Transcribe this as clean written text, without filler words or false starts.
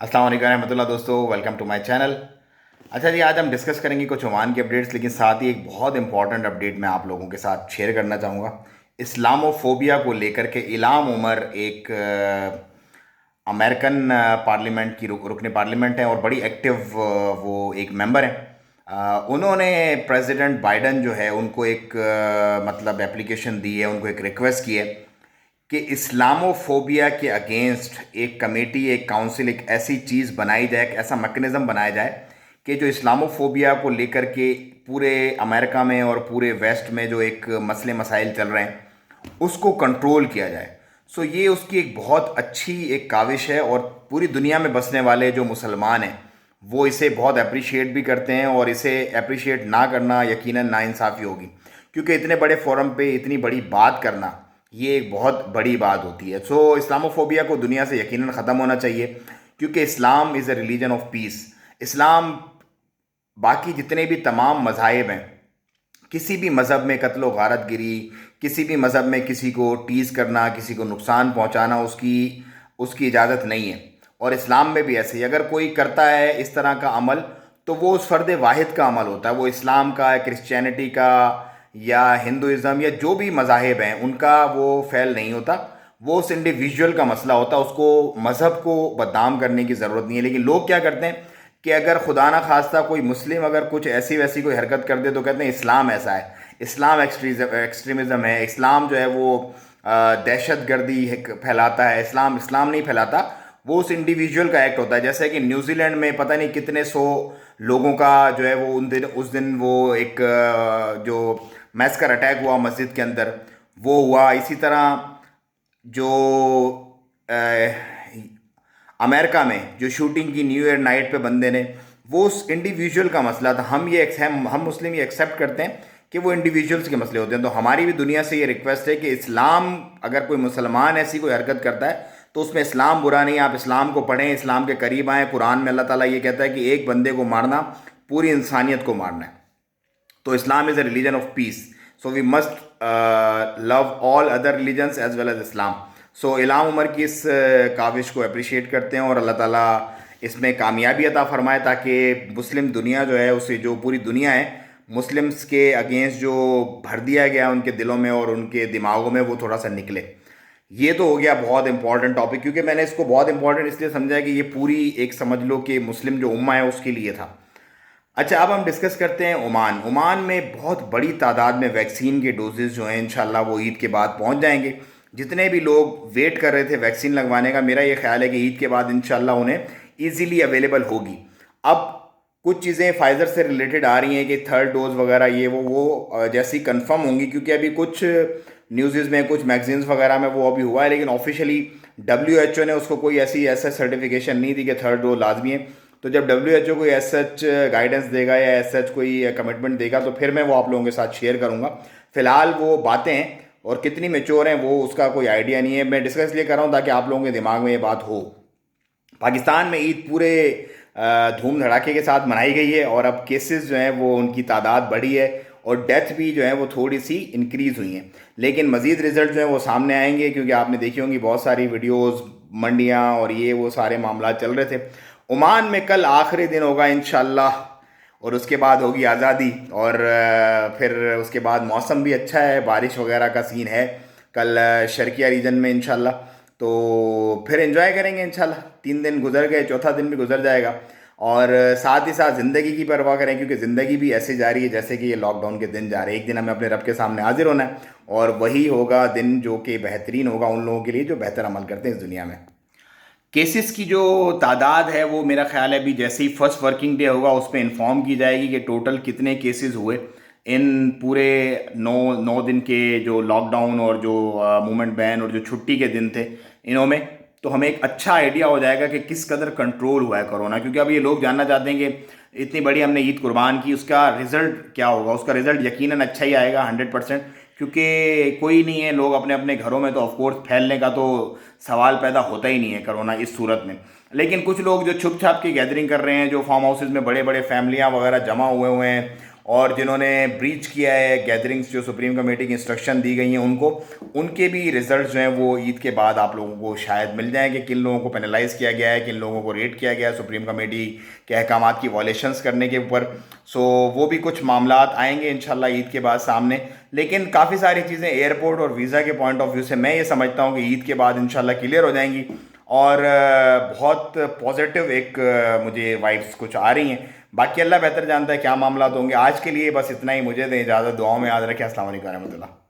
अस्सलाम वालेकुम रहमतुल्लाह दोस्तों, वेलकम टू माय चैनल। अच्छा जी, आज हम डिस्कस करेंगे कुछ ओमान की अपडेट्स, लेकिन साथ ही एक बहुत इंपॉर्टेंट अपडेट मैं आप लोगों के साथ शेयर करना चाहूँगा। इस्लामोफोबिया को लेकर के इल्हाम उमर एक अमेरिकन पार्लियामेंट की रुकने पार्लियामेंट हैं और बड़ी एक्टिव वो एक मेंबर हैं। उन्होंने प्रेसिडेंट बाइडन जो है उनको एक मतलब एप्लीकेशन दी है, उनको एक रिक्वेस्ट की है कि इस्लामोफोबिया के अगेंस्ट एक कमेटी, एक काउंसिल, एक ऐसी चीज़ बनाई जाए, एक ऐसा मैकेनिज़्म बनाया जाए कि जो इस्लामोफोबिया को लेकर के पूरे अमेरिका में और पूरे वेस्ट में जो एक मसले मसाइल चल रहे हैं उसको कंट्रोल किया जाए। सो ये उसकी एक बहुत अच्छी एक काविश है और पूरी दुनिया में बसने वाले जो मुसलमान हैं वो इसे बहुत अप्रिशिएट भी करते हैं, और इसे अप्रिशिएट ना करना यकीनन नाइंसाफ़ी होगी, क्योंकि इतने बड़े फोरम पे इतनी बड़ी बात करना ये एक बहुत बड़ी बात होती है। सो इस्लामोफोबिया को दुनिया से यकीनन ख़त्म होना चाहिए, क्योंकि Islam is a religion of peace. इस्लाम बाकी जितने भी तमाम मज़ाहिब हैं, किसी भी मज़हब में कत्ल व गारत गिरी, किसी भी मज़हब में किसी को टीज़ करना, किसी को नुकसान पहुंचाना, उसकी उसकी इजाज़त नहीं है। और इस्लाम में भी ऐसे ही अगर कोई करता है इस तरह का अमल तो वो उस फ़र्द वाहिद का अमल होता है। वो इस्लाम का, क्रिश्चियनिटी का या हिंदुज़म या जो भी मज़ाहिब हैं उनका वो फ़ैल नहीं होता। वो उस इंडिविजुअल का मसला होता है, उसको मज़हब को बदनाम करने की ज़रूरत नहीं है। लेकिन लोग क्या करते हैं कि अगर खुदा ना खास्ता कोई मुस्लिम अगर कुछ ऐसी वैसी कोई हरकत कर दे तो कहते हैं इस्लाम ऐसा है, इस्लाम एक्सट्रीमिज़म है, इस्लाम जो है वो दहशत गर्दी फैलाता है। इस्लाम इस्लाम नहीं फैलाता, वो उस इंडिविजुअल का एक्ट होता है। जैसे कि न्यूजीलैंड में पता नहीं कितने सौ लोगों का जो है वो उस दिन वो एक जो मैस्कर अटैक हुआ मस्जिद के अंदर, वो हुआ। इसी तरह जो अमेरिका में जो शूटिंग की न्यू ईयर नाइट पे बंदे ने, वो उस इंडिविजुअल का मसला था। हम मुस्लिम ये एक्सेप्ट करते हैं कि वो इंडिविजुअल्स के मसले होते हैं। तो हमारी भी दुनिया से ये रिक्वेस्ट है कि इस्लाम, अगर कोई मुसलमान ऐसी कोई हरकत करता है तो उसमें इस्लाम बुरा नहीं है। आप इस्लाम को पढ़ें, इस्लाम के करीब आएँ। कुरान में अल्लाह ताला ये कहता है कि एक बंदे को मारना पूरी इंसानियत को मारना है। तो Islam is a religion of peace, so we must love all other religions as well as Islam. सो इल्हाम उमर की इस काविश को अप्रिशिएट करते हैं और अल्लाह ताला इसमें कामयाबी अता फरमाए, ताकि मुस्लिम दुनिया जो है उसे, जो पूरी दुनिया है मुस्लिम्स के अगेंस्ट जो भर दिया गया उनके दिलों में और उनके दिमागों में, वो थोड़ा सा निकले। ये तो हो गया बहुत इंपॉर्टेंट टॉपिक, क्योंकि मैंने इसको बहुत इंपॉर्टेंट इसलिए समझा है कि ये पूरी एक समझ लो कि मुस्लिम जो उम्मा है उसके लिए था। अच्छा, अब हम डिस्कस करते हैं ओमान। ओमान में बहुत बड़ी तादाद में वैक्सीन के डोजेज़ जो हैं इंशाल्लाह वो ईद के बाद पहुंच जाएंगे। जितने भी लोग वेट कर रहे थे वैक्सीन लगवाने का, मेरा ये ख्याल है कि ईद के बाद इंशाल्लाह उन्हें ईज़िली अवेलेबल होगी। अब कुछ चीज़ें फाइज़र से रिलेटेड आ रही हैं कि थर्ड डोज वगैरह ये वो जैसी कंफर्म होंगी, क्योंकि अभी कुछ न्यूज़ में, कुछ मैगजीन्स वगैरह में वो अभी हुआ है, लेकिन ऑफिशियली WHO ने उसको कोई ऐसा सर्टिफिकेशन नहीं दी कि थर्ड डोज लाजमी है। तो जब WHO कोई एज सच गाइडेंस देगा या एज सच कोई कमिटमेंट देगा तो फिर मैं वो आप लोगों के साथ शेयर करूँगा। फ़िलहाल वो बातें हैं और कितनी मेच्योर हैं वो उसका कोई आइडिया नहीं है। मैं डिस्कस इसलिए कर रहा हूँ ताकि आप लोगों के दिमाग में ये बात हो। पाकिस्तान में ईद पूरे धूम धड़ाके के साथ मनाई गई है और अब केसेस जो हैं वो उनकी तादाद बढ़ी है और डेथ भी जो है वो थोड़ी सी इंक्रीज़ हुई हैं। लेकिन मज़ीद रिजल्ट जो है वो सामने आएंगे, क्योंकि आपने देखी होंगी बहुत सारी वीडियोस, मंडियाँ और ये वो सारे मामला चल रहे थे। ओमान में कल आखिरी दिन होगा इंशाल्लाह, और उसके बाद होगी आज़ादी। और फिर उसके बाद मौसम भी अच्छा है, बारिश वगैरह का सीन है कल शर्किया रीजन में इंशाल्लाह। तो फिर एंजॉय करेंगे इंशाल्लाह। 3 दिन गुजर गए, चौथा दिन भी गुजर जाएगा। और साथ ही साथ ज़िंदगी की परवाह करें, क्योंकि ज़िंदगी भी ऐसे जा रही है जैसे कि ये लॉकडाउन के दिन जा रहे हैं। एक दिन हमें अपने रब के सामने हाजिर होना है और वही होगा दिन जो कि बेहतरीन होगा उन लोगों के लिए जो बेहतर अमल करते हैं इस दुनिया में। केसेस की जो तादाद है वो मेरा ख्याल है अभी जैसे ही फर्स्ट वर्किंग डे होगा उस पर इन्फॉर्म की जाएगी कि टोटल कितने केसेस हुए इन पूरे 9 दिन के जो लॉकडाउन और जो मूवमेंट बैन और जो छुट्टी के दिन थे इनों में। तो हमें एक अच्छा आइडिया हो जाएगा कि किस कदर कंट्रोल हुआ है कोरोना, क्योंकि अब ये लोग जानना चाहते हैं कि इतनी बड़ी हमने ईद कुर्बान की, उसका रिज़ल्ट क्या होगा। उसका रिज़ल्ट यकीनन अच्छा ही आएगा 100%, क्योंकि कोई नहीं है, लोग अपने अपने घरों में, तो ऑफकोर्स फैलने का तो सवाल पैदा होता ही नहीं है कोरोना इस सूरत में। लेकिन कुछ लोग जो छुप छाप की गैदरिंग कर रहे हैं, जो फार्म हाउसेज में बड़े बड़े फैमिलियाँ वगैरह जमा हुए हुए हैं اور جنہوں نے بریچ کیا ہے گیدرنگس جو سپریم کمیٹی کی انسٹرکشن دی گئی ہیں ان کو، ان کے بھی رزلٹس جو ہیں وہ عید کے بعد آپ لوگوں کو شاید مل جائیں کہ کن لوگوں کو پینلائز کیا گیا ہے، کن لوگوں کو ریٹ کیا گیا ہے سپریم کمیٹی کے احکامات کی وائلیشنس کرنے کے اوپر. سو وہ بھی کچھ معاملات آئیں گے انشاءاللہ عید کے بعد سامنے. لیکن کافی ساری چیزیں ایئرپورٹ اور ویزا کے پوائنٹ آف ویو سے میں یہ سمجھتا ہوں کہ عید کے بعد انشاءاللہ کلیئر ہو جائیں گی، اور بہت پازیٹیو ایک مجھے وائبس کچھ آ رہی ہیں. باقی اللہ بہتر جانتا ہے کیا معاملات ہوں گے. آج کے لیے بس اتنا ہی، مجھے دیں اجازت، دعاؤں میں یاد رکھیں. السلام علیکم و رحمۃ اللہ.